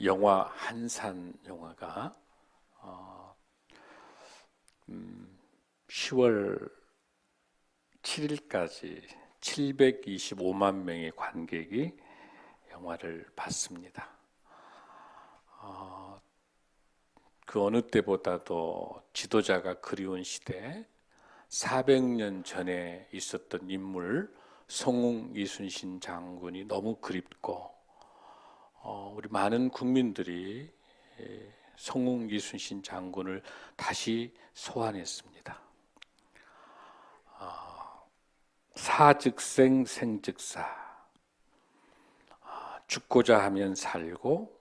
영화 한산 영화가 10월 7일까지 725만 명의 관객이 영화를 봤습니다. 그 어느 때보다도 지도자가 그리운 시대, 400년 전에 있었던 인물 성웅 이순신 장군이 너무 그립고 우리 많은 국민들이 성웅 이순신 장군을 다시 소환했습니다. 사즉생 생즉사, 죽고자 하면 살고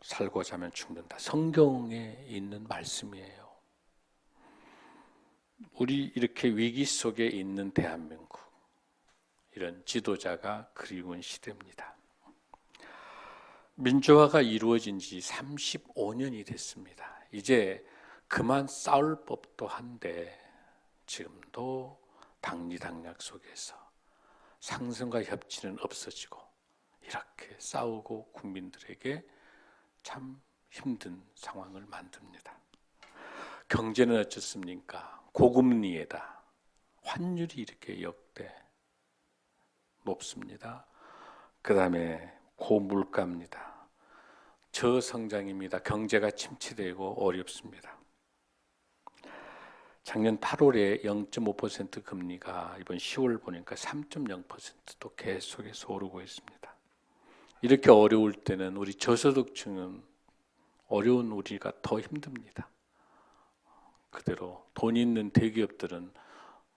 살고자 하면 죽는다. 성경에 있는 말씀이에요. 우리 이렇게 위기 속에 있는 대한민국, 이런 지도자가 그리운 시대입니다. 민주화가 이루어진 지 35년이 됐습니다. 이제 그만 싸울 법도 한데 지금도 당리당략 속에서 상승과 협치는 없어지고 이렇게 싸우고 국민들에게 참 힘든 상황을 만듭니다. 경제는 어떻습니까? 고금리에다 환율이 이렇게 역대 높습니다. 그 다음에 고물가입니다. 저성장입니다. 경제가 침체되고 어렵습니다. 작년 8월에 0.5% 금리가 이번 10월 보니까 3.0%도 계속해서 오르고 있습니다. 이렇게 어려울 때는 우리 저소득층은 어려운 우리가 더 힘듭니다. 그대로 돈 있는 대기업들은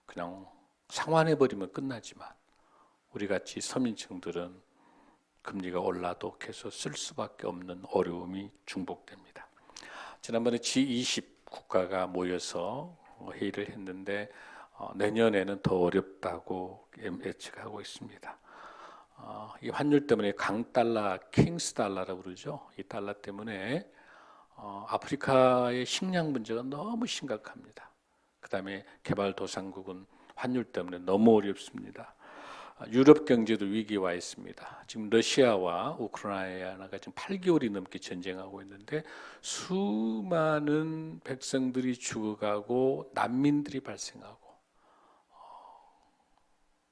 그냥 상환해버리면 끝나지만 우리같이 서민층들은 금리가 올라도 계속 쓸 수밖에 없는 어려움이 중복됩니다. 지난번에 G20 국가가 모여서 회의를 했는데 내년에는 더 어렵다고 예측하고 있습니다. 이 환율 때문에 강달러, 킹스달러라고 그러죠. 이 달러 때문에 아프리카의 식량 문제가 너무 심각합니다. 그 다음에 개발도상국은 환율 때문에 너무 어렵습니다. 유럽 경제도 위기에 와 있습니다. 지금 러시아와 우크라이나가 지금 8개월이 넘게 전쟁하고 있는데 수많은 백성들이 죽어가고 난민들이 발생하고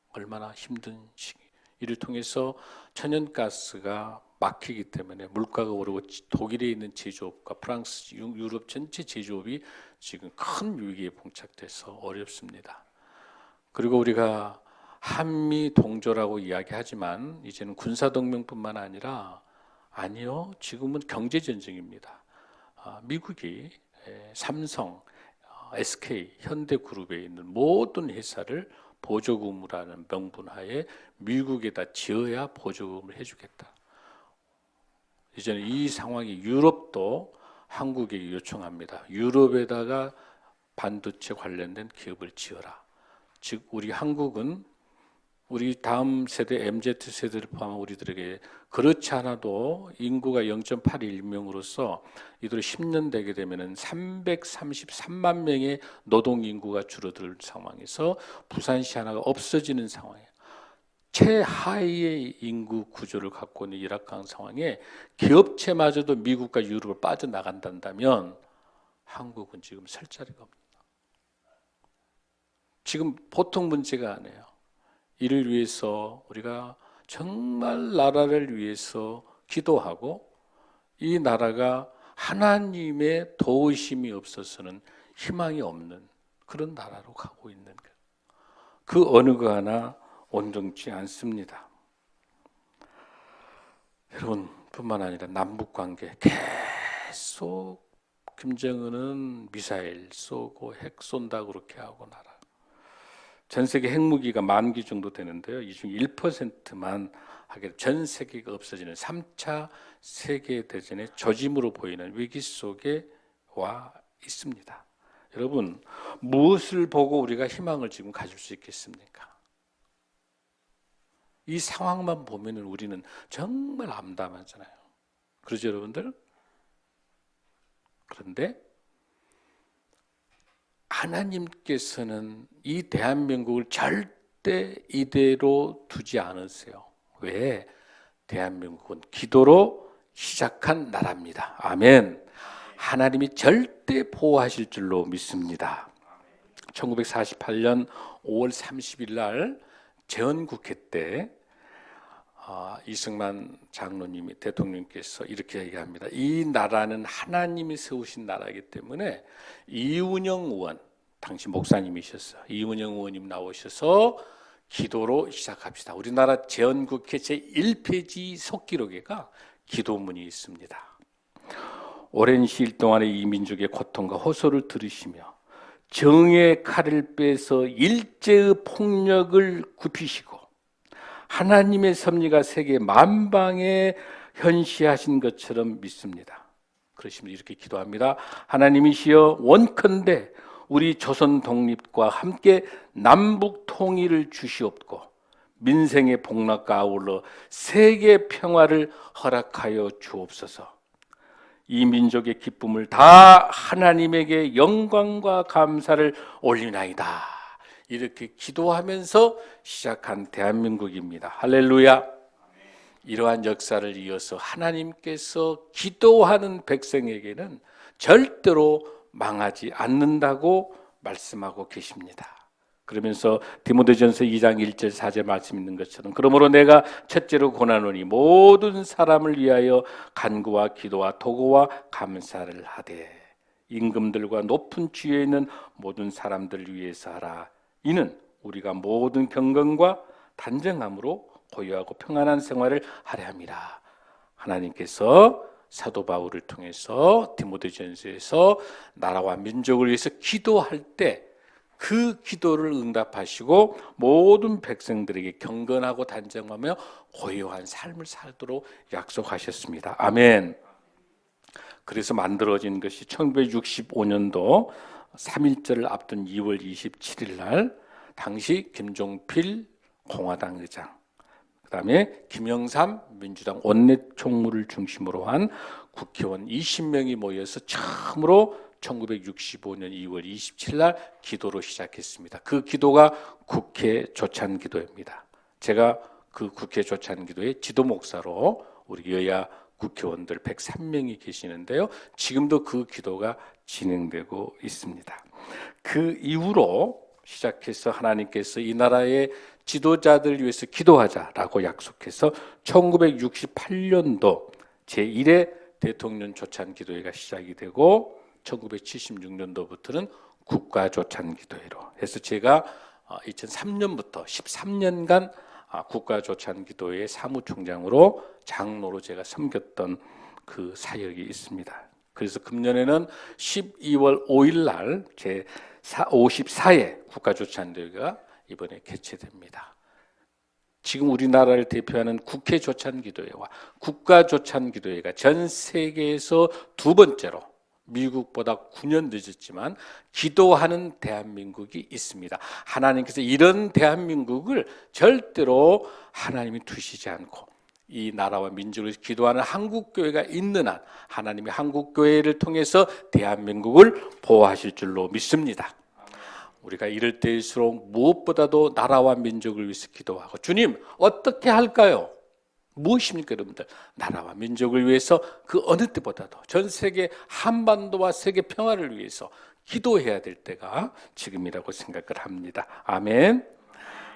얼마나 힘든 시기. 이를 통해서 천연가스가 막히기 때문에 물가가 오르고 독일에 있는 제조업과 프랑스, 유럽 전체 제조업이 지금 큰 위기에 봉착돼서 어렵습니다. 그리고 우리가 한미 동조라고 이야기하지만 이제는 군사동맹뿐만 아니라 아니요, 지금은 경제전쟁입니다. 미국이 삼성, SK, 현대그룹에 있는 모든 회사를 보조금이라는 명분하에 미국에다 지어야 보조금을 해주겠다. 이제는 이 상황이 유럽도 한국에 요청합니다. 유럽에다가 반도체 관련된 기업을 지어라. 즉 우리 한국은 우리 다음 세대 MZ세대를 포함한 우리들에게 그렇지 않아도 인구가 0.81명으로서 이대로 10년 되게 되면 333만 명의 노동인구가 줄어들 상황에서 부산시 하나가 없어지는 상황이에요. 최하위의 인구 구조를 갖고 있는 열악한 상황에 기업체마저도 미국과 유럽을 빠져나간다면 한국은 지금 설 자리가 없습니다. 지금 보통 문제가 아니에요. 이를 위해서 우리가 정말 나라를 위해서 기도하고 이 나라가 하나님의 도우심이 없어서는 희망이 없는 그런 나라로 가고 있는 거예요. 그 어느 거 하나 온전치 않습니다. 여러분 뿐만 아니라 남북관계 계속 김정은은 미사일 쏘고 핵 쏜다 그렇게 하고 나라. 전 세계 핵무기가 10,000기 정도 되는데요. 이 중 1%만 하게 전 세계가 없어지는 3차 세계대전의 조짐으로 보이는 위기 속에 와 있습니다. 여러분, 무엇을 보고 우리가 희망을 지금 가질 수 있겠습니까? 이 상황만 보면 우리는 정말 암담하잖아요. 그렇죠, 여러분들? 그런데 하나님께서는 이 대한민국을 절대 이대로 두지 않으세요. 왜? 대한민국은 기도로 시작한 나라입니다. 아멘. 하나님이 절대 보호하실 줄로 믿습니다. 1948년 5월 30일 날 재헌국회 때 이승만 장로님이 대통령께서 이렇게 얘기합니다. 이 나라는 하나님이 세우신 나라이기 때문에 이운영 의원, 당시 목사님이셨어요. 이운영 의원님 나오셔서 기도로 시작합시다. 우리나라 재헌국회 제1페이지 속기록에가 기도문이 있습니다. 오랜 시일 동안의 이 민족의 고통과 호소를 들으시며 정의 칼을 빼서 일제의 폭력을 굽히시고 하나님의 섭리가 세계 만방에 현시하신 것처럼 믿습니다. 그러시면 이렇게 기도합니다. 하나님이시여, 원컨대 우리 조선 독립과 함께 남북 통일을 주시옵고 민생의 복락과 아울러 세계 평화를 허락하여 주옵소서. 이 민족의 기쁨을 다 하나님에게 영광과 감사를 올리나이다. 이렇게 기도하면서 시작한 대한민국입니다. 할렐루야. 이러한 역사를 이어서 하나님께서 기도하는 백성에게는 절대로 망하지 않는다고 말씀하고 계십니다. 그러면서 디모데전서 2장 1절 4절 말씀 있는 것처럼 그러므로 내가 첫째로 권하노니 모든 사람을 위하여 간구와 기도와 도구와 감사를 하되 임금들과 높은 지위에 있는 모든 사람들을 위해서 하라. 이는 우리가 모든 경건과 단정함으로 고요하고 평안한 생활을 하려 함이라. 하나님께서 사도 바울을 통해서 디모데전서에서 나라와 민족을 위해서 기도할 때 그 기도를 응답하시고 모든 백성들에게 경건하고 단정하며 고요한 삶을 살도록 약속하셨습니다. 아멘. 그래서 만들어진 것이 1965년도 3.1절을 앞둔 2월 27일 날 당시 김종필 공화당 의장, 그 다음에 김영삼 민주당 원내총무를 중심으로 한 국회의원 20명이 모여서 처음으로 1965년 2월 27일 날 기도로 시작했습니다. 그 기도가 국회 조찬 기도입니다. 제가 그 국회 조찬 기도의 지도 목사로 우리 여야 국회의원들 103명이 계시는데요. 지금도 그 기도가 진행되고 있습니다. 그 이후로 시작해서 하나님께서 이 나라의 지도자들을 위해서 기도하자라고 약속해서 1968년도 제1회 대통령 조찬 기도회가 시작이 되고 1976년도부터는 국가조찬기도회로 해서 제가 2003년부터 13년간 국가조찬기도회 사무총장으로 장로로 제가 섬겼던 그 사역이 있습니다. 그래서 금년에는 12월 5일 날 제 54회 국가조찬대회가 이번에 개최됩니다. 지금 우리나라를 대표하는 국회조찬기도회와 국가조찬기도회가 전 세계에서 두 번째로 미국보다 9년 늦었지만 기도하는 대한민국이 있습니다. 하나님께서 이런 대한민국을 절대로 하나님이 두시지 않고 이 나라와 민족을 기도하는 한국교회가 있는 한 하나님이 한국교회를 통해서 대한민국을 보호하실 줄로 믿습니다. 우리가 이럴 때일수록 무엇보다도 나라와 민족을 위해서 기도하고 주님 어떻게 할까요? 무엇입니까 여러분들? 나라와 민족을 위해서 그 어느 때보다도 전 세계 한반도와 세계 평화를 위해서 기도해야 될 때가 지금이라고 생각을 합니다. 아멘.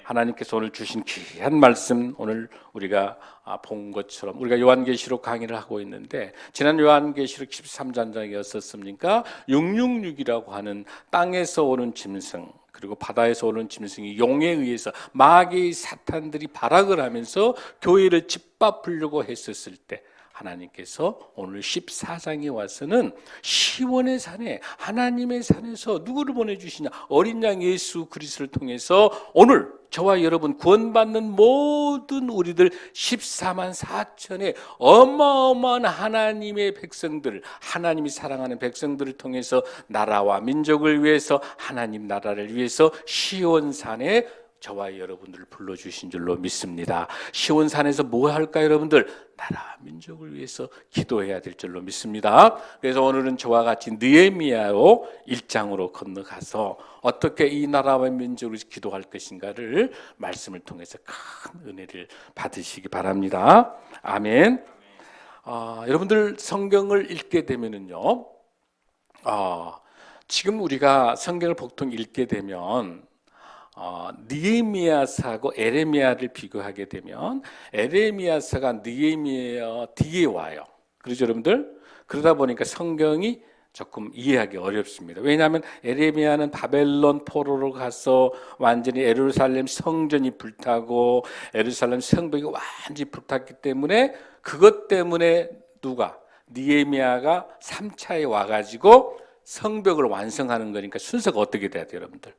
하나님께서 오늘 주신 귀한 말씀 오늘 우리가 본 것처럼 우리가 요한계시록 강의를 하고 있는데 지난 요한계시록 13장이었었습니까? 666이라고 하는 땅에서 오는 짐승 그리고 바다에서 오는 짐승이 용에 의해서 마귀의 사탄들이 발악을 하면서 교회를 짓밟으려고 했었을 때 하나님께서 오늘 14장에 와서는 시온의 산에 하나님의 산에서 누구를 보내주시냐 어린 양 예수 그리스도를 통해서 오늘 저와 여러분 구원받는 모든 우리들 14만 4천의 어마어마한 하나님의 백성들 하나님이 사랑하는 백성들을 통해서 나라와 민족을 위해서 하나님 나라를 위해서 시온산에 저와 여러분들을 불러주신 줄로 믿습니다. 시온산에서 뭐 할까요 여러분들? 나라 민족을 위해서 기도해야 될 줄로 믿습니다. 그래서 오늘은 저와 같이 느헤미야로 1장으로 건너가서 어떻게 이 나라와 민족을 위해서 기도할 것인가를 말씀을 통해서 큰 은혜를 받으시기 바랍니다. 아멘. 여러분들 성경을 읽게 되면은요, 지금 우리가 성경을 보통 읽게 되면 느헤미야서하고 에레미야를 비교하게 되면 에레미야서가 느헤미야 뒤에 와요. 그렇죠, 여러분들? 그러다 보니까 성경이 조금 이해하기 어렵습니다. 왜냐하면 에레미야는 바벨론 포로로 가서 완전히 예루살렘 성전이 불타고 예루살렘 성벽이 완전히 불탔기 때문에 그것 때문에 누가? 느헤미야가 3차에 와가지고 성벽을 완성하는 거니까 순서가 어떻게 돼야 돼요, 여러분들?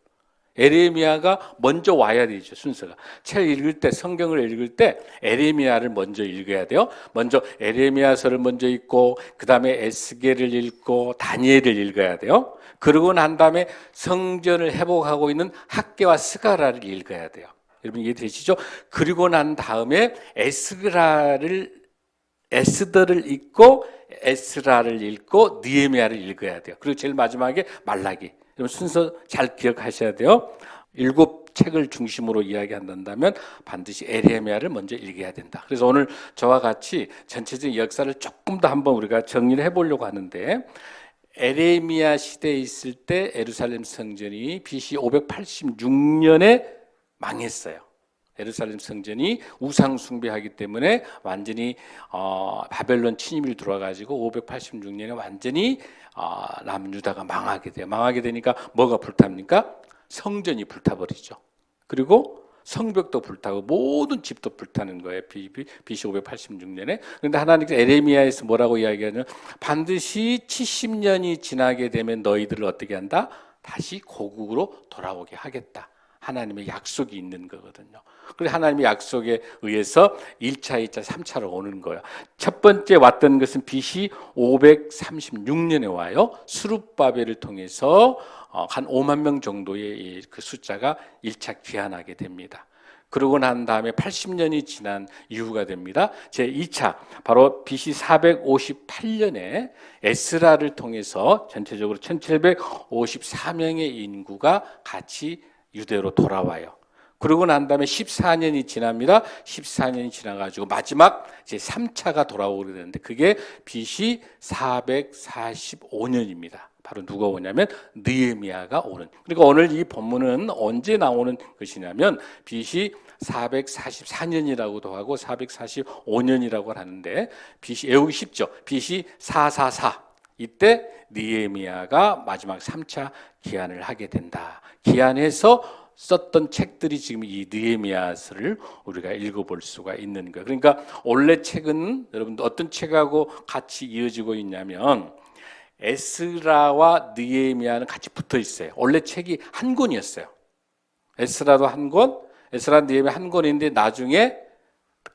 에레미야가 먼저 와야 되죠, 순서가. 책 읽을 때, 성경을 읽을 때 에레미야를 먼저 읽어야 돼요. 먼저 에레미야서를 먼저 읽고 그 다음에 에스겔을 읽고 다니엘을 읽어야 돼요. 그러고 난 다음에 성전을 회복하고 있는 학개와 스가랴를 읽어야 돼요. 여러분 이해되시죠? 그리고 난 다음에 에스더를 읽고 에스라를 읽고 느헤미야를 읽어야 돼요. 그리고 제일 마지막에 말라기. 순서 잘 기억하셔야 돼요. 7책을 중심으로 이야기한다면 반드시 에레미야를 먼저 읽어야 된다. 그래서 오늘 저와 같이 전체적인 역사를 조금 더 한번 우리가 정리를 해보려고 하는데, 에레미야 시대에 있을 때 예루살렘 성전이 BC 586년에 망했어요. 예루살렘 성전이 우상 숭배하기 때문에 완전히 바벨론 침입이 들어와가지고 586년에 완전히 남유다가 망하게 돼요. 망하게 되니까 뭐가 불탑니까? 성전이 불타버리죠. 그리고 성벽도 불타고 모든 집도 불타는 거예요. BC 586년에. 그런데 하나님께서 에레미야에서 뭐라고 이야기하냐면 반드시 70년이 지나게 되면 너희들을 어떻게 한다? 다시 고국으로 돌아오게 하겠다. 하나님의 약속이 있는 거거든요. 그래서 하나님의 약속에 의해서 1차, 2차, 3차로 오는 거예요. 첫 번째 왔던 것은 BC 536년에 와요. 스룹바벨을 통해서 한 5만 명 정도의 그 숫자가 1차 귀환하게 됩니다. 그러고 난 다음에 80년이 지난 이후가 됩니다. 제2차, 바로 BC 458년에 에스라를 통해서 전체적으로 1754명의 인구가 같이 유대로 돌아와요. 그러고 난 다음에 14년이 지납니다. 14년이 지나가지고 마지막 이제 3차가 돌아오게 되는데 그게 BC 445년입니다. 바로 누가 오냐면 느헤미야가 오는. 그러니까 오늘 이 본문은 언제 나오는 것이냐면 BC 444년이라고도 하고 445년이라고 하는데 BC 외우기 쉽죠. BC 444 이때 느헤미야가 마지막 3차 기한을 하게 된다. 기한해서 썼던 책들이 지금 이 느헤미야서를 우리가 읽어볼 수가 있는 거예요. 그러니까 원래 책은 여러분들 어떤 책하고 같이 이어지고 있냐면 에스라와 느헤미야는 같이 붙어 있어요. 원래 책이 한 권이었어요. 에스라도 한 권, 에스라 느헤미야 한 권인데 나중에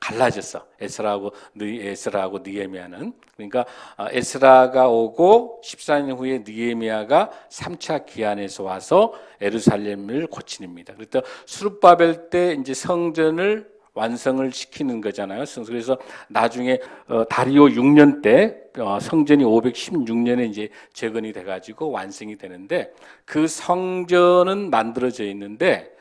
갈라졌어. 에스라하고 느헤미야는. 그러니까 에스라가 오고 14년 후에 느헤미야가 3차 기한에서 와서 예루살렘을 고칩니다. 그래서 스룹바벨 때 이제 성전을 완성을 시키는 거잖아요. 그래서 나중에 다리오 6년 때 성전이 516년에 이제 재건이 돼가지고 완성이 되는데 그 성전은 만들어져 있는데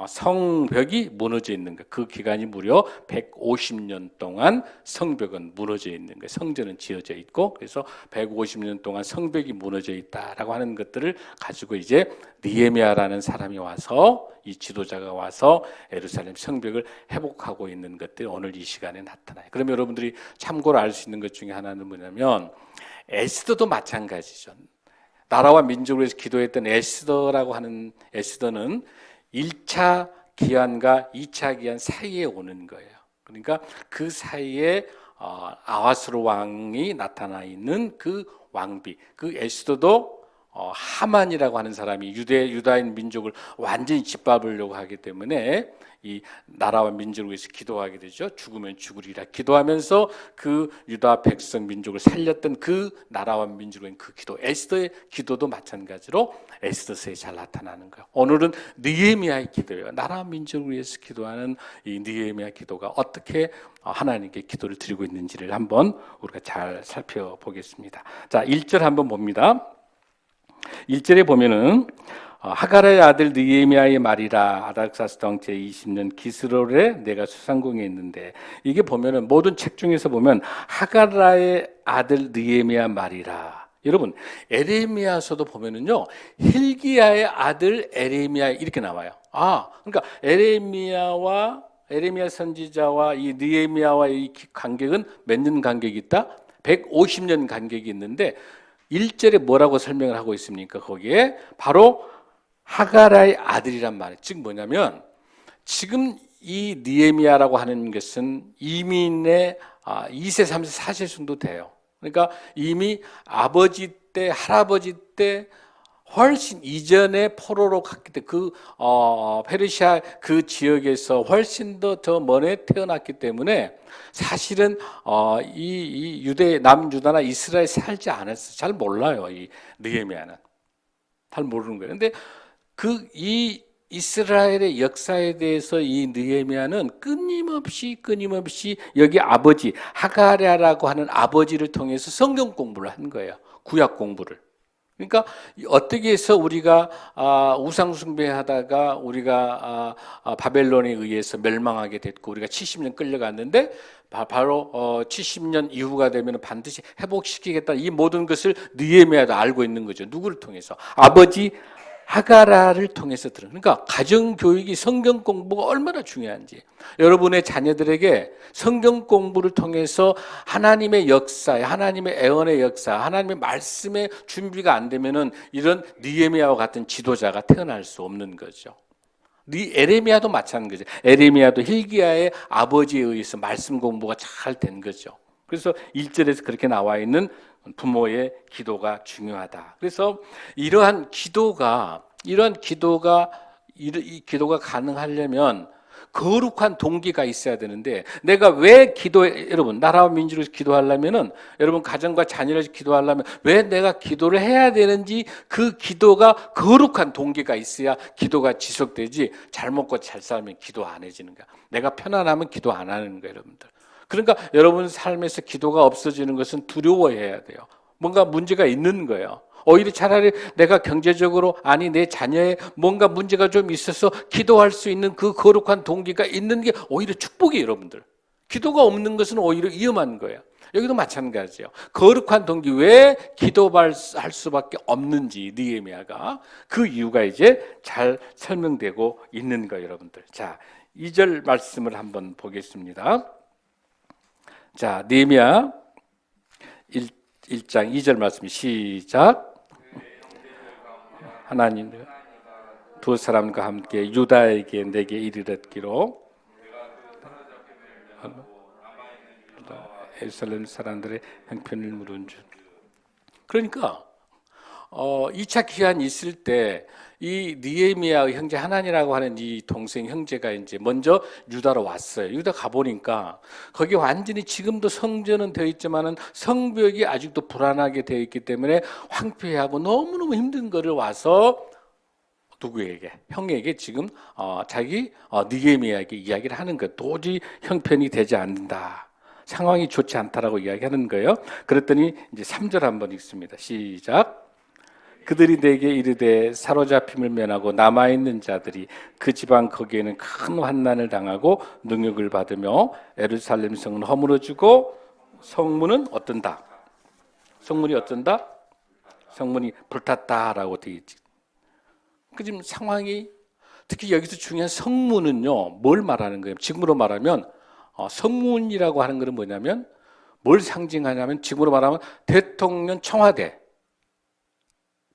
성벽이 무너져 있는 거예요. 그 기간이 무려 150년 동안 성벽은 무너져 있는 거예요. 성전은 지어져 있고 그래서 150년 동안 성벽이 무너져 있다라고 하는 것들을 가지고 이제 느헤미야라는 사람이 와서 이 지도자가 와서 예루살렘 성벽을 회복하고 있는 것들이 오늘 이 시간에 나타나요. 그러면 여러분들이 참고로 알 수 있는 것 중에 하나는 뭐냐면 에스더도 마찬가지죠. 나라와 민족을 위해서 기도했던 에스더라고 하는 에스더는 1차 기한과 2차 기한 사이에 오는 거예요. 그러니까 그 사이에 아하스로 왕이 나타나 있는 그 왕비, 그 에스더도 하만이라고 하는 사람이 유다인 민족을 완전히 짓밟으려고 하기 때문에 이 나라와 민족을 위해서 기도하게 되죠. 죽으면 죽으리라 기도하면서 그 유다 백성 민족을 살렸던 그 나라와 민족의 그 기도, 에스더의 기도도 마찬가지로 에스더서에 잘 나타나는 거예요. 오늘은 느헤미야의 기도예요. 나라와 민족을 위해서 기도하는 이 느헤미야 기도가 어떻게 하나님께 기도를 드리고 있는지를 한번 우리가 잘 살펴보겠습니다. 자, 1절 한번 봅니다. 1절에 보면은 하가라의 아들 느헤미야의 말이라. 아닥사스 왕 제20년 기스롤에 내가 수상궁에 있는데, 이게 보면은 모든 책 중에서 보면 하가라의 아들 느헤미야 말이라. 여러분, 에레미야서도 보면은요, 힐기야의 아들 에레미야 이렇게 나와요. 그러니까 에레미야 선지자와 이 느헤미야와의 간격은 몇 년 간격이 있다? 150년 간격이 있는데 1절에 뭐라고 설명을 하고 있습니까? 거기에 바로 하가라의 아들이란 말이에요. 즉 뭐냐면 지금 이 느헤미야라고 하는 것은 이민의 2세, 3세, 4세 정도 돼요. 그러니까 이미 아버지 때, 할아버지 때 훨씬 이전에 포로로 갔기 때문에 페르시아 그 지역에서 훨씬 더 먼에 태어났기 때문에 사실은 이 유대 남유다나 이스라엘 살지 않았어요. 잘 몰라요. 이 느헤미야는 잘 모르는 거예요. 근데 이 이스라엘의 역사에 대해서 이 느헤미야는 끊임없이 여기 아버지 하가랴라고 하는 아버지를 통해서 성경 공부를 한 거예요. 구약 공부를. 그러니까 어떻게 해서 우리가 우상 숭배하다가 우리가 바벨론에 의해서 멸망하게 됐고 우리가 70년 끌려갔는데 바로 70년 이후가 되면 반드시 회복시키겠다. 이 모든 것을 느헤미야도 알고 있는 거죠. 누구를 통해서? 아버지 하가라를 통해서 들은. 그러니까 가정 교육이 성경 공부가 얼마나 중요한지. 여러분의 자녀들에게 성경 공부를 통해서 하나님의 역사, 하나님의 애언의 역사, 하나님의 말씀의 준비가 안 되면은 이런 느헤미야와 같은 지도자가 태어날 수 없는 거죠. 에레미야도 마찬가지죠. 에레미야도 힐기야의 아버지에 의해서 말씀 공부가 잘 된 거죠. 그래서 1절에서 그렇게 나와 있는 부모의 기도가 중요하다. 그래서 이러한 기도가 가능하려면 거룩한 동기가 있어야 되는데, 내가 왜 여러분 나라와 민주를 위해서 기도하려면은, 여러분 가정과 자녀를 위해서 기도하려면 왜 내가 기도를 해야 되는지, 그 기도가 거룩한 동기가 있어야 기도가 지속되지. 잘 먹고 잘 살면 기도 안 해지는 거야. 내가 편안하면 기도 안 하는 거예요, 여러분들. 그러니까 여러분 삶에서 기도가 없어지는 것은 두려워해야 돼요. 뭔가 문제가 있는 거예요. 오히려 차라리 내가 경제적으로 내 자녀의 뭔가 문제가 좀 있어서 기도할 수 있는 그 거룩한 동기가 있는 게 오히려 축복이에요, 여러분들. 기도가 없는 것은 오히려 위험한 거예요. 여기도 마찬가지예요. 거룩한 동기, 왜 기도할 수밖에 없는지 느헤미야가 그 이유가 이제 잘 설명되고 있는 거예요, 여러분들. 자, 2절 말씀을 한번 보겠습니다. 자, 느헤미야 1장 2절 말씀 시작. 하나님 두 사람과 함께 유다에게 내게 이르렀기로 예루살렘 사람들의 형편을 물은 줄. 그러니까 2차 기한이 있을 때 이 느헤미야의 형제 하나니라고 하는 이 동생 형제가 이제 먼저 유다로 왔어요. 유다 가보니까 거기 완전히 지금도 성전은 되어 있지만은 성벽이 아직도 불안하게 되어 있기 때문에 황폐하고 너무너무 힘든 거를 와서 누구에게? 형에게 지금 자기 느헤미야에게 이야기를 하는 거예요. 도저히 형편이 되지 않는다. 상황이 좋지 않다라고 이야기하는 거예요. 그랬더니 이제 3절 한번 읽습니다. 시작. 그들이 내게 이르되 사로잡힘을 면하고 남아있는 자들이 그 지방 거기에는 큰 환난을 당하고 능욕을 받으며 예루살렘 성은 허물어지고 성문은 어떤다? 성문이 어쩐다? 성문이 불탔다라고 되어 있지. 그 지금 상황이, 특히 여기서 중요한 성문은요, 뭘 말하는 거예요? 지금으로 말하면 성문이라고 하는 것은 뭐냐면 뭘 상징하냐면, 지금으로 말하면 대통령 청와대,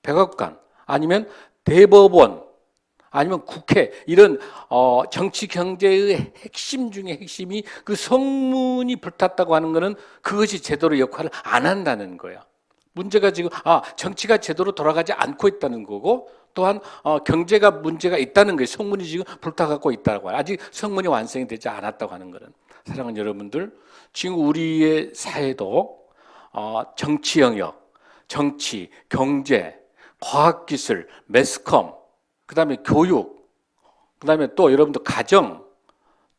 백악관, 아니면 대법원, 아니면 국회, 이런 정치 경제의 핵심 중에 핵심이 그 성문이 불탔다고 하는 것은 그것이 제대로 역할을 안 한다는 거예요. 문제가 지금 정치가 제대로 돌아가지 않고 있다는 거고, 또한 경제가 문제가 있다는 거예요. 성문이 지금 불타갖고 있다고. 아직 성문이 완성이 되지 않았다고 하는 거는. 사랑하는 여러분들, 지금 우리의 사회도 정치 영역, 정치, 경제, 과학기술, 매스컴, 그 다음에 교육, 그 다음에 또 여러분들 가정,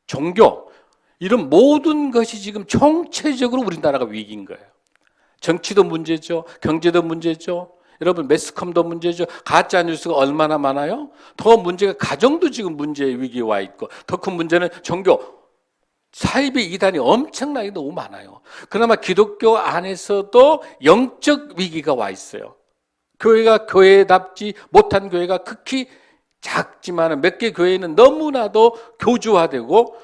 종교, 이런 모든 것이 지금 총체적으로 우리나라가 위기인 거예요. 정치도 문제죠. 경제도 문제죠. 여러분 매스컴도 문제죠. 가짜 뉴스가 얼마나 많아요? 더 문제가 가정도 지금 문제의 위기에 와 있고, 더 큰 문제는 종교 사이비 이단이 엄청나게 너무 많아요. 그나마 기독교 안에서도 영적 위기가 와 있어요. 교회가 교회답지 못한 교회가 극히 작지만 몇 개 교회는 너무나도 교주화되고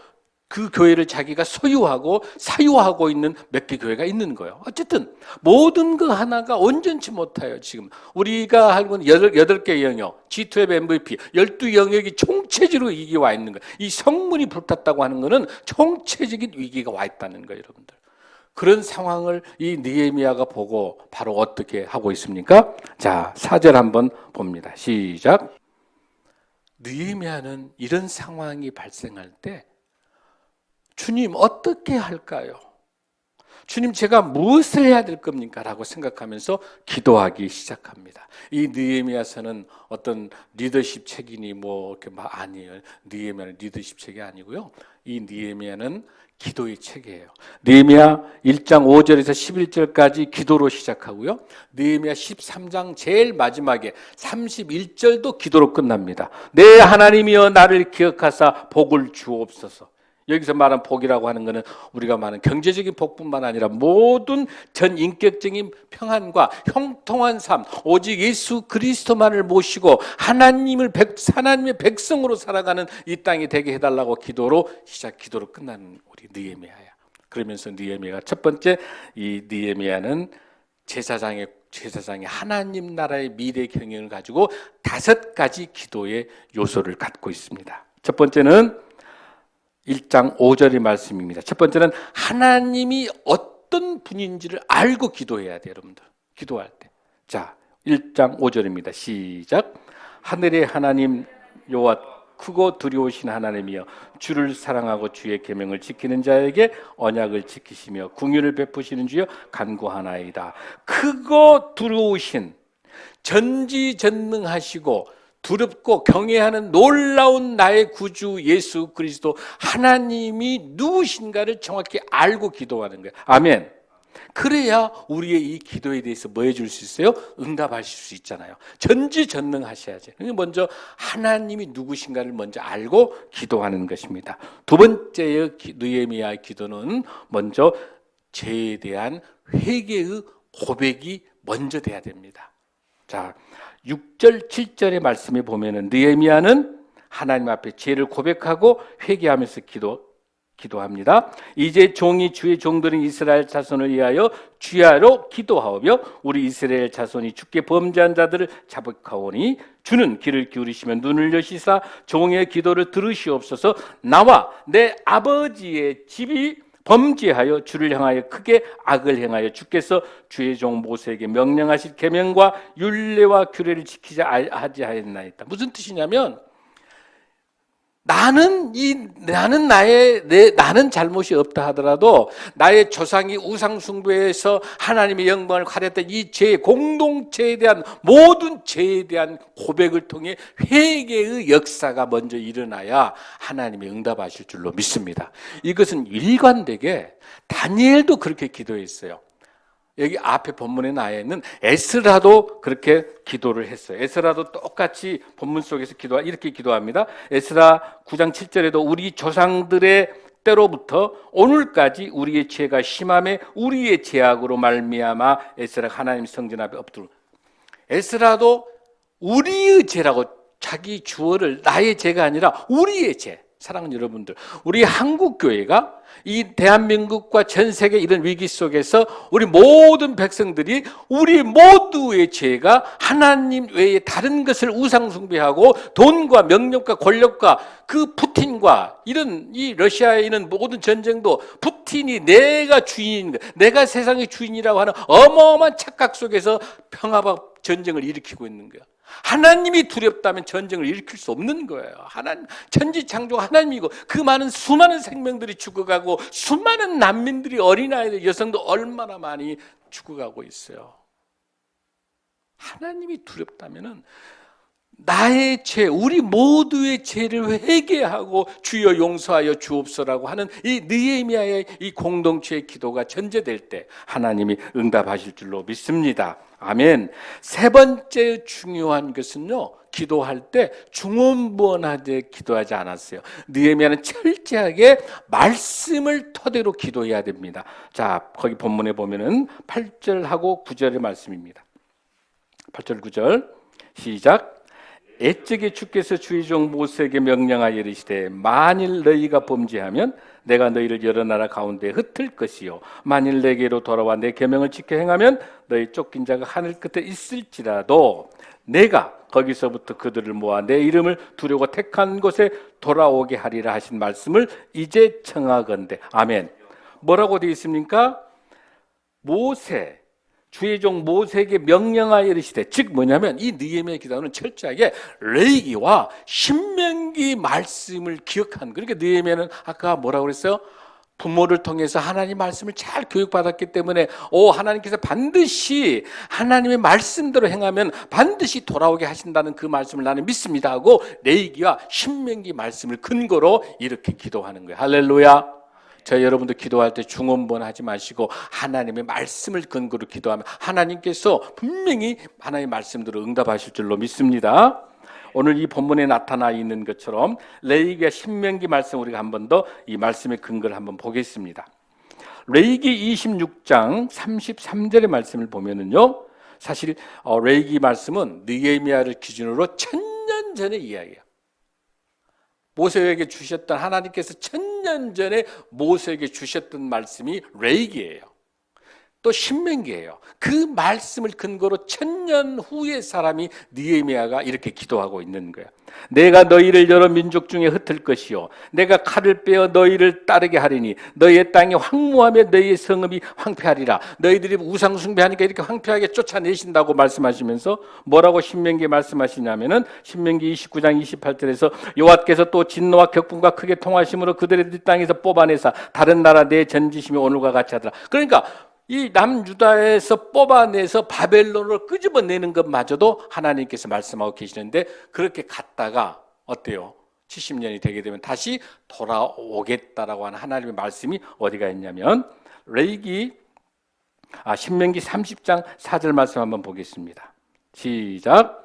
그 교회를 자기가 소유하고 사유하고 있는 몇 개 교회가 있는 거예요. 어쨌든 모든 그 하나가 온전치 못해요. 지금 우리가 하는 건 8개 영역, G12 MVP, 12영역이 총체적으로 위기가 와 있는 거예요. 이 성문이 불탔다고 하는 거는 총체적인 위기가 와 있다는 거예요, 여러분들. 그런 상황을 이 느헤미야가 보고 바로 어떻게 하고 있습니까? 자, 4절 한번 봅니다. 시작. 느헤미야는 이런 상황이 발생할 때 주님 어떻게 할까요? 주님 제가 무엇을 해야 될 겁니까? 라고 생각하면서 기도하기 시작합니다. 이 느헤미야서는 어떤 리더십 책이니 뭐 이렇게 막 아니에요. 느헤미야는 리더십 책이 아니고요. 이 느헤미야는 기도의 책이에요. 느헤미야 1장 5절에서 11절까지 기도로 시작하고요. 느헤미야 13장 제일 마지막에 31절도 기도로 끝납니다. 내 하나님이여 나를 기억하사 복을 주옵소서. 여기서 말한 복이라고 하는 것은 우리가 말하는 경제적인 복뿐만 아니라 모든 전 인격적인 평안과 형통한 삶, 오직 예수 그리스도만을 모시고 하나님의 백성으로 살아가는 이 땅이 되게 해달라고 기도로 기도로 끝나는 우리 느헤미야야. 그러면서 느헤미야가 첫 번째, 이 느헤미야는 제사장의 하나님 나라의 미래 경영을 가지고 5가지 기도의 요소를 갖고 있습니다. 첫 번째는 1장 5절의 말씀입니다. 첫 번째는 하나님이 어떤 분인지를 알고 기도해야 돼요, 여러분들. 기도할 때. 자, 1장 5절입니다. 시작. 하늘의 하나님 여호와 크고 두려우신 하나님이여 주를 사랑하고 주의 계명을 지키는 자에게 언약을 지키시며 긍휼을 베푸시는 주여 간구하나이다. 크고 두려우신 전지전능하시고 두렵고 경외하는 놀라운 나의 구주 예수 그리스도 하나님이 누구신가를 정확히 알고 기도하는 거예요. 아멘. 그래야 우리의 이 기도에 대해서 뭐 해줄 수 있어요? 응답하실 수 있잖아요. 전지전능하셔야지. 먼저 하나님이 누구신가를 먼저 알고 기도하는 것입니다. 두 번째의 느헤미야의 기도는 먼저 죄에 대한 회개의 고백이 먼저 돼야 됩니다. 자, 6절, 7절의 말씀에 보면은 느헤미야는 하나님 앞에 죄를 고백하고 회개하면서 기도합니다. 이제 종이 주의 종들인 이스라엘 자손을 위하여 주야로 기도하오며 우리 이스라엘 자손이 주께 범죄한 자들을 자복하오니 주는 귀를 기울이시며 눈을 여시사 종의 기도를 들으시옵소서. 나와 내 아버지의 집이 범죄하여 주를 향하여 크게 악을 행하여 주께서 주의 종 모세에게 명령하실 계명과 율례와 규례를 지키자 하지 하였나이다. 무슨 뜻이냐면 나는 잘못이 없다 하더라도 나의 조상이 우상 숭배해서 하나님의 영광을 가렸던 이 죄, 공동체에 대한 모든 죄에 대한 고백을 통해 회개의 역사가 먼저 일어나야 하나님이 응답하실 줄로 믿습니다. 이것은 일관되게 다니엘도 그렇게 기도했어요. 여기 앞에 본문에 나와 있는 에스라도 그렇게 기도를 했어요. 에스라도 똑같이 본문 속에서 이렇게 기도합니다. 에스라 9장 7절에도 우리 조상들의 때로부터 오늘까지 우리의 죄가 심함에 우리의 죄악으로 말미암아 에스라가 하나님 성전 앞에 엎드려. 에스라도 우리의 죄라고 자기 주어를 나의 죄가 아니라 우리의 죄. 사랑하는 여러분들, 우리 한국교회가 이 대한민국과 전 세계 이런 위기 속에서 우리 모든 백성들이 우리 모두의 죄가 하나님 외에 다른 것을 우상 숭배하고 돈과 명령과 권력과 그 푸틴과 이런 이 러시아에 있는 모든 전쟁도 푸틴이 내가 주인인 거, 내가 세상의 주인이라고 하는 어마어마한 착각 속에서 평화와 전쟁을 일으키고 있는 거야. 하나님이 두렵다면 전쟁을 일으킬 수 없는 거예요. 하나님, 천지창조 하나님이고 그 많은 수많은 생명들이 죽어가고 수많은 난민들이 어린아이들, 여성도 얼마나 많이 죽어가고 있어요. 하나님이 두렵다면은 나의 죄, 우리 모두의 죄를 회개하고 주여 용서하여 주옵소라고 하는 이 느헤미야의 이 공동체의 기도가 전제될 때 하나님이 응답하실 줄로 믿습니다. 아멘. 세 번째 중요한 것은요, 기도할 때 중언부언하되 기도하지 않았어요. 느헤미야는 철저하게 말씀을 토대로 기도해야 됩니다. 자, 거기 본문에 보면은 8절하고 9절의 말씀입니다. 8절 9절 시작. 애적에 주께서 주의 종 모세에게 명령하여 이르시되 만일 너희가 범죄하면 내가 너희를 여러 나라 가운데 흩을 것이요 만일 내게로 돌아와 내 계명을 지켜 행하면 너희 쫓긴 자가 하늘 끝에 있을지라도 내가 거기서부터 그들을 모아 내 이름을 두려고 택한 곳에 돌아오게 하리라 하신 말씀을 이제 청하건대. 아멘. 뭐라고 되어 있습니까? 모세, 주의 종 모세에게 명령하여 이르시되, 즉 뭐냐면 이 느헤미야 기도는 철저하게 레위기와 신명기 말씀을 기억한. 그러니까 느헤미야는 아까 뭐라고 그랬어요? 부모를 통해서 하나님 말씀을 잘 교육받았기 때문에 하나님께서 반드시 하나님의 말씀대로 행하면 반드시 돌아오게 하신다는 그 말씀을 나는 믿습니다 하고 레위기와 신명기 말씀을 근거로 이렇게 기도하는 거예요. 할렐루야. 저희 여러분도 기도할 때 중언부언하지 마시고 하나님의 말씀을 근거로 기도하면 하나님께서 분명히 하나님의 말씀대로 응답하실 줄로 믿습니다. 오늘 이 본문에 나타나 있는 것처럼 레위기와 신명기 말씀 우리가 한 번 더 이 말씀의 근거를 한번 보겠습니다. 레위기 26장 33절의 말씀을 보면은요, 사실 레위기 말씀은 느헤미야를 기준으로 1000년 전의 이야기예요. 모세에게 주셨던, 하나님께서 1000년 전에 모세에게 주셨던 말씀이 레위기예요. 또 신명기예요. 그 말씀을 근거로 1000년 후의 사람이 느헤미야가 이렇게 기도하고 있는 거예요. 내가 너희를 여러 민족 중에 흩을 것이요 내가 칼을 빼어 너희를 따르게 하리니 너희의 땅이 황무하며 너희의 성읍이 황폐하리라. 너희들이 우상 숭배하니까 이렇게 황폐하게 쫓아내신다고 말씀하시면서 뭐라고 신명기에 말씀하시냐면은 신명기 29장 28절에서 여호와께서 또 진노와 격분과 크게 통하심으로 그들의 땅에서 뽑아내사 다른 나라 내 전지심이 오늘과 같이 하더라. 그러니까 이 남유다에서 뽑아내서 바벨론으로 끄집어내는 것마저도 하나님께서 말씀하고 계시는데, 그렇게 갔다가 어때요? 70년이 되게 되면 다시 돌아오겠다라고 하는 하나님의 말씀이 어디가 있냐면 신명기 30장 4절 말씀 한번 보겠습니다. 시작.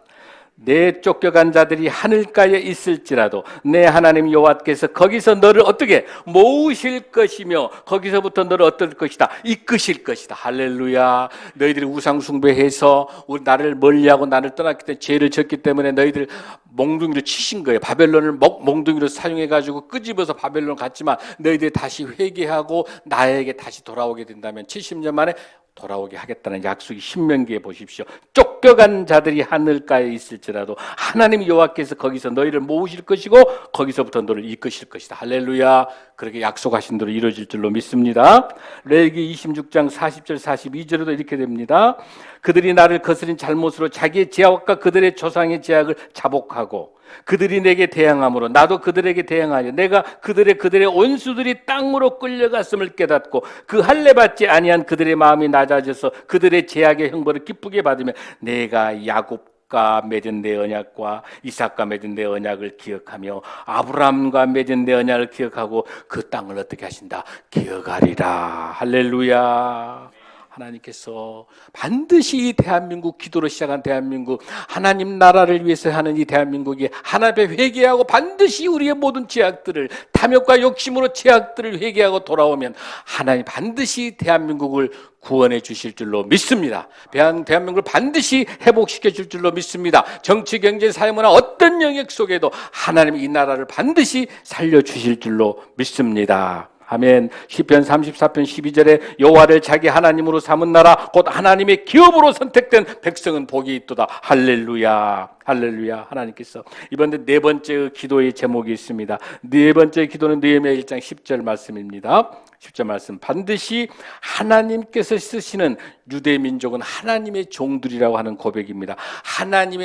내 쫓겨간 자들이 하늘가에 있을지라도 내 하나님 여호와께서 거기서 너를 어떻게 모으실 것이며 거기서부터 너를 어떨 것이다, 이끄실 것이다. 할렐루야. 너희들이 우상 숭배해서 나를 멀리하고 나를 떠났기 때문에 죄를 졌기 때문에 너희들 몽둥이로 치신 거예요. 바벨론을 몽둥이로 사용해가지고 끄집어서 바벨론 갔지만 너희들이 다시 회개하고 나에게 다시 돌아오게 된다면 70년 만에 돌아오게 하겠다는 약속이 신명기에 보십시오. 쫓겨간 자들이 하늘가에 있을지라도 하나님 여호와께서 거기서 너희를 모으실 것이고 거기서부터 너를 이끄실 것이다. 할렐루야. 그렇게 약속하신 대로 이루어질 줄로 믿습니다. 레위기 26장 40절 42절에도 이렇게 됩니다. 그들이 나를 거스린 잘못으로 자기의 죄악과 그들의 조상의 죄악을 자복하고 그들이 내게 대항함으로 나도 그들에게 대항하여 내가 그들의 원수들이 땅으로 끌려갔음을 깨닫고 그 할례 받지 아니한 그들의 마음이 낮아져서 그들의 죄악의 형벌을 기쁘게 받으며 내가 야곱과 맺은 내 언약과 이삭과 맺은 내 언약을 기억하며 아브라함과 맺은 내 언약을 기억하고 그 땅을 어떻게 하신다? 기억하리라. 할렐루야. 하나님께서 반드시 이 대한민국, 기도로 시작한 대한민국, 하나님 나라를 위해서 하는 이 대한민국이 하나님의 회개하고 반드시 우리의 모든 죄악들을, 탐욕과 욕심으로 죄악들을 회개하고 돌아오면 하나님 반드시 대한민국을 구원해 주실 줄로 믿습니다. 대한민국을 반드시 회복시켜 줄 줄로 믿습니다. 정치, 경제, 사회문화 어떤 영역 속에도 하나님이 이 나라를 반드시 살려주실 줄로 믿습니다. 아멘. 시편 34편 12절에 여호와를 자기 하나님으로 삼은 나라 곧 하나님의 기업으로 선택된 백성은 복이 있도다. 할렐루야. 할렐루야. 하나님께서 이번에 네 번째 기도의 제목이 있습니다. 네 번째 기도는 느헤미야 1장 10절 말씀입니다. 10절 말씀. 반드시 하나님께서 쓰시는 유대 민족은 하나님의 종들이라고 하는 고백입니다.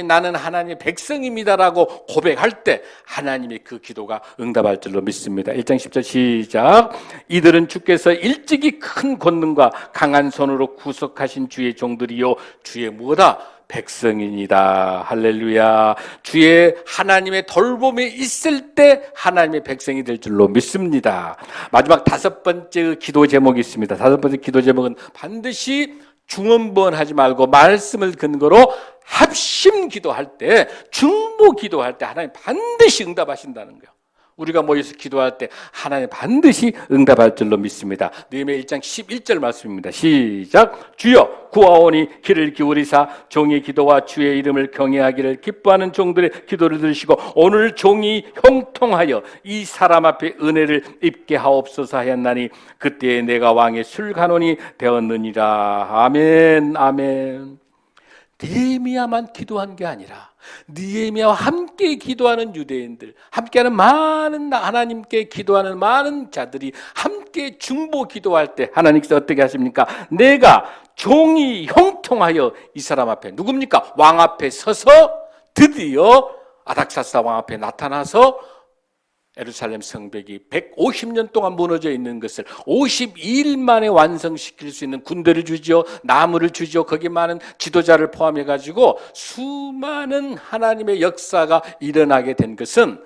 나는 하나님의 백성입니다라고 고백할 때 하나님의 그 기도가 응답할 줄로 믿습니다. 1장 10절 시작. 이들은 주께서 일찍이 큰 권능과 강한 손으로 구속하신 주의 종들이요 주의 무엇다? 백성이니다. 할렐루야. 주의 하나님의 돌봄이 있을 때 하나님의 백성이 될 줄로 믿습니다. 마지막 5번째 기도 제목이 있습니다. 5번째 기도 제목은 반드시 중언부언하지 말고 말씀을 근거로 합심 기도할 때, 중보 기도할 때 하나님 반드시 응답하신다는 거예요. 우리가 모여서 기도할 때 하나님 반드시 응답할 줄로 믿습니다. 느헤미야 1장 11절 말씀입니다. 시작. 주여 구하오니 귀를 기울이사 종의 기도와 주의 이름을 경외하기를 기뻐하는 종들의 기도를 들으시고 오늘 종이 형통하여 이 사람 앞에 은혜를 입게 하옵소서 하였나니 그때에 내가 왕의 술간원이 되었느니라. 아멘. 아멘. 느헤미야만 기도한 게 아니라 느헤미야와 함께 기도하는 유대인들, 함께하는 많은 하나님께 기도하는 많은 자들이 함께 중보 기도할 때 하나님께서 어떻게 하십니까? 내가 종이 형통하여 이 사람 앞에, 누굽니까? 왕 앞에 서서 드디어 아닥사스다 왕 앞에 나타나서 예루살렘 성벽이 150년 동안 무너져 있는 것을 52일 만에 완성시킬 수 있는 군대를 주죠. 나무를 주죠. 거기 많은 지도자를 포함해 가지고 수많은 하나님의 역사가 일어나게 된 것은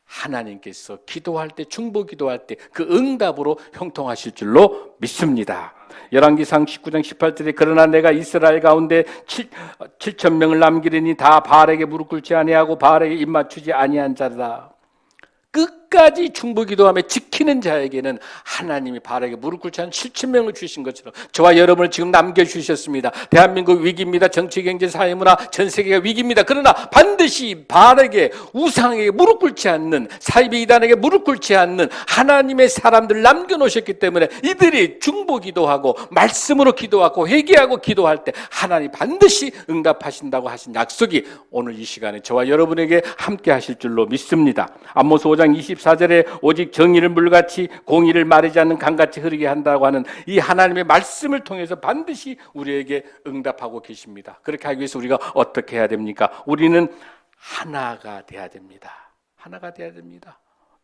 하나님께서 기도할 때, 중보 기도할 때 그 응답으로 형통하실 줄로 믿습니다. 열왕기상 19장 18절에 그러나 내가 이스라엘 가운데 7천 명을 남기리니 다 바알에게 무릎 꿇지 아니하고 바알에게 입 맞추지 아니한 자라. 끝까지 중보 기도하며 지키는 자에게는 하나님이 바알에게 무릎 꿇지 않은 7천 명을 주신 것처럼 저와 여러분을 지금 남겨주셨습니다. 대한민국 위기입니다. 정치, 경제, 사회, 문화 전 세계가 위기입니다. 그러나 반드시 바알에게, 우상에게 무릎 꿇지 않는, 사이비 이단에게 무릎 꿇지 않는 하나님의 사람들을 남겨놓으셨기 때문에 이들이 중보 기도하고 말씀으로 기도하고 회개하고 기도할 때 하나님 반드시 응답하신다고 하신 약속이 오늘 이 시간에 저와 여러분에게 함께 하실 줄로 믿습니다. 아모스 5장 24절에 오직 정의를 물같이 공의를 마르지 않는 강같이 흐르게 한다고 하는 이 하나님의 말씀을 통해서 반드시 우리에게 응답하고 계십니다. 그렇게 하기 위해서 우리가 어떻게 해야 됩니까? 우리는 하나가 돼야 됩니다. 하나가 돼야 됩니다.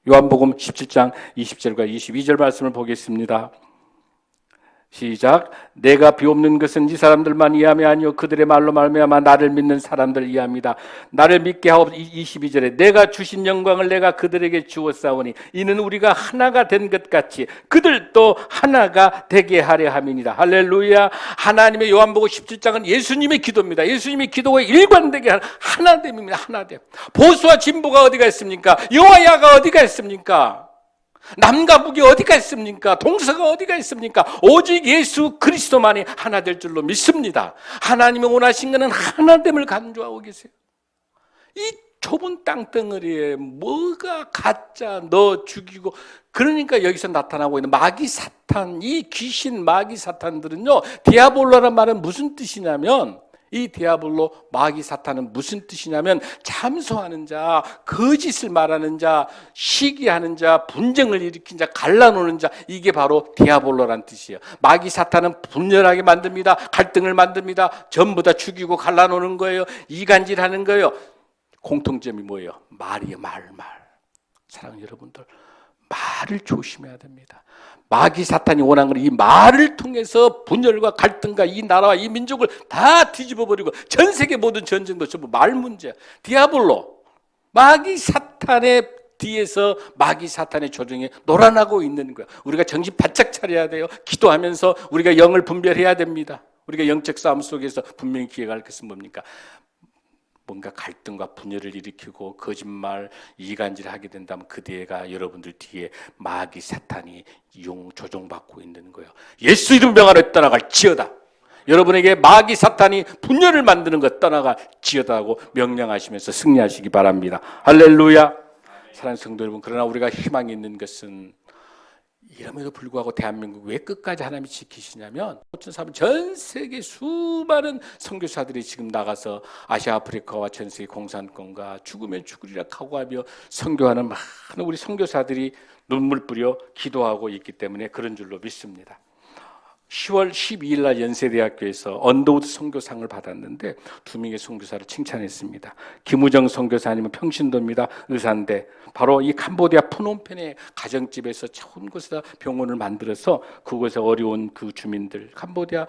요한복음 17장 20절과 22절 말씀을 보겠습니다. 시작. 내가 비옵는 것은 이 사람들만 이함이 아니요 그들의 말로 말미암아 나를 믿는 사람들 이함이다. 나를 믿게 하옵. 22절에 내가 주신 영광을 내가 그들에게 주었사오니 이는 우리가 하나가 된 것 같이 그들도 하나가 되게 하려 함이니라. 할렐루야. 하나님의 요한복음 17장은 예수님의 기도입니다. 예수님의 기도가 일관되게 하나됨입니다. 하나됨. 보수와 진보가 어디가 있습니까? 여와 야가 어디가 있습니까? 남과 북이 어디가 있습니까? 동서가 어디가 있습니까? 오직 예수 그리스도만이 하나 될 줄로 믿습니다. 하나님이 원하신 것은 하나됨을 간주하고 계세요. 이 좁은 땅덩어리에 뭐가 가짜 너 죽이고, 그러니까 여기서 나타나고 있는 마귀 사탄, 이 귀신 마귀 사탄들은요, 디아볼로라는 말은 무슨 뜻이냐면, 이 디아블로 마귀 사탄은 무슨 뜻이냐면 참소하는 자, 거짓을 말하는 자, 시기하는 자, 분쟁을 일으킨 자, 갈라놓는 자, 이게 바로 디아블로란 뜻이에요. 마귀 사탄은 분열하게 만듭니다. 갈등을 만듭니다. 전부 다 죽이고 갈라놓는 거예요. 이간질하는 거예요. 공통점이 뭐예요? 말이에요. 말. 사랑하는 여러분들, 말을 조심해야 됩니다. 마귀 사탄이 원하는 건 이 말을 통해서 분열과 갈등과 이 나라와 이 민족을 다 뒤집어버리고 전 세계 모든 전쟁도 전부 말 문제야. 디아블로, 마귀 사탄의 뒤에서 마귀 사탄의 조정에 놀아나고 있는 거야. 우리가 정신 바짝 차려야 돼요. 기도하면서 우리가 영을 분별해야 됩니다. 우리가 영적 싸움 속에서 분명히 기억할 것은 뭡니까? 뭔가 갈등과 분열을 일으키고 거짓말, 이간질을 하게 된다면 그 뒤에가 여러분들 뒤에 마귀 사탄이 조종받고 있는 거예요. 예수 이름 명하여 떠나갈지어다. 여러분에게 마귀 사탄이 분열을 만드는 것 떠나갈지어다고 명령하시면서 승리하시기 바랍니다. 할렐루야. 사랑하는 성도 여러분, 그러나 우리가 희망이 있는 것은 이름에도 불구하고 대한민국 왜 끝까지 하나님이 지키시냐면, 전 세계 수많은 선교사들이 지금 나가서 아시아 아프리카와 전 세계 공산권과 죽으면 죽으리라 각오하며 선교하는 많은 우리 선교사들이 눈물 뿌려 기도하고 있기 때문에 그런 줄로 믿습니다. 10월 12일 날 연세대학교에서 언더우드 선교상을 받았는데 두 명의 선교사를 칭찬했습니다. 김우정 선교사님은 평신도입니다. 의사인데 바로 이 캄보디아 프놈펜의 가정집에서 좋은 곳에다 병원을 만들어서 그곳에 어려운 그 주민들, 캄보디아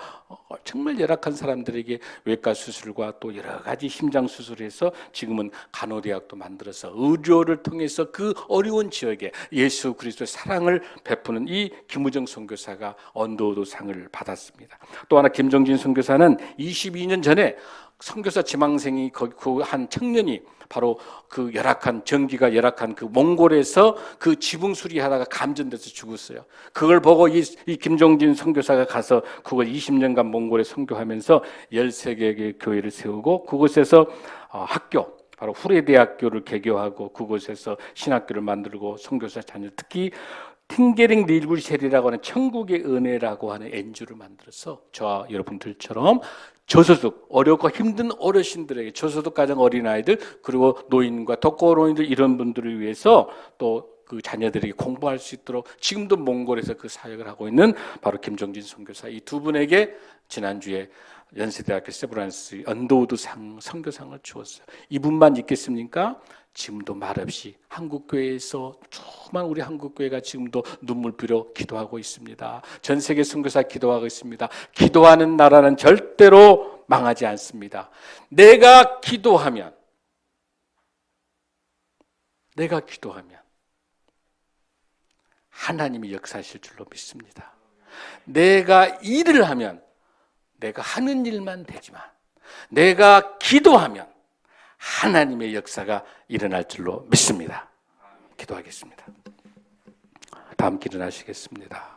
정말 열악한 사람들에게 외과 수술과 또 여러 가지 심장 수술해서 지금은 간호대학도 만들어서 의료를 통해서 그 어려운 지역에 예수 그리스도의 사랑을 베푸는 이 김우정 선교사가 언더우드 상을 받았습니다. 또 하나 김정진 선교사는 22년 전에 선교사 지망생이 그 한 청년이 바로 그 열악한 전기가 열악한 그 몽골에서 그 지붕 수리하다가 감전돼서 죽었어요. 그걸 보고 이 김정진 선교사가 가서 그걸 20년간 몽골에 선교하면서 13개의 교회를 세우고 그곳에서 학교 바로 후레대학교를 개교하고 그곳에서 신학교를 만들고 선교사 자녀 특히 팅게링 릴굴쉘이라고 하는 천국의 은혜라고 하는 NGO를 만들어서 저와 여러분들처럼 저소득, 어렵고 힘든 어르신들에게 저소득 가정 어린아이들 그리고 노인과 독거노인들 이런 분들을 위해서 또 그 자녀들에게 공부할 수 있도록 지금도 몽골에서 그 사역을 하고 있는 바로 김정진 선교사 이 두 분에게 지난주에 연세대학교 세브란스 언더우드 선교상을 주었어요. 이분만 있겠습니까? 지금도 말없이 한국교회에서 조그만 우리 한국교회가 지금도 눈물비로 기도하고 있습니다. 전 세계 선교사 기도하고 있습니다. 기도하는 나라는 절대로 망하지 않습니다. 내가 기도하면 하나님이 역사하실 줄로 믿습니다. 내가 일을 하면 내가 하는 일만 되지만 내가 기도하면 하나님의 역사가 일어날 줄로 믿습니다. 기도하겠습니다. 다 함께 일어나시겠습니다.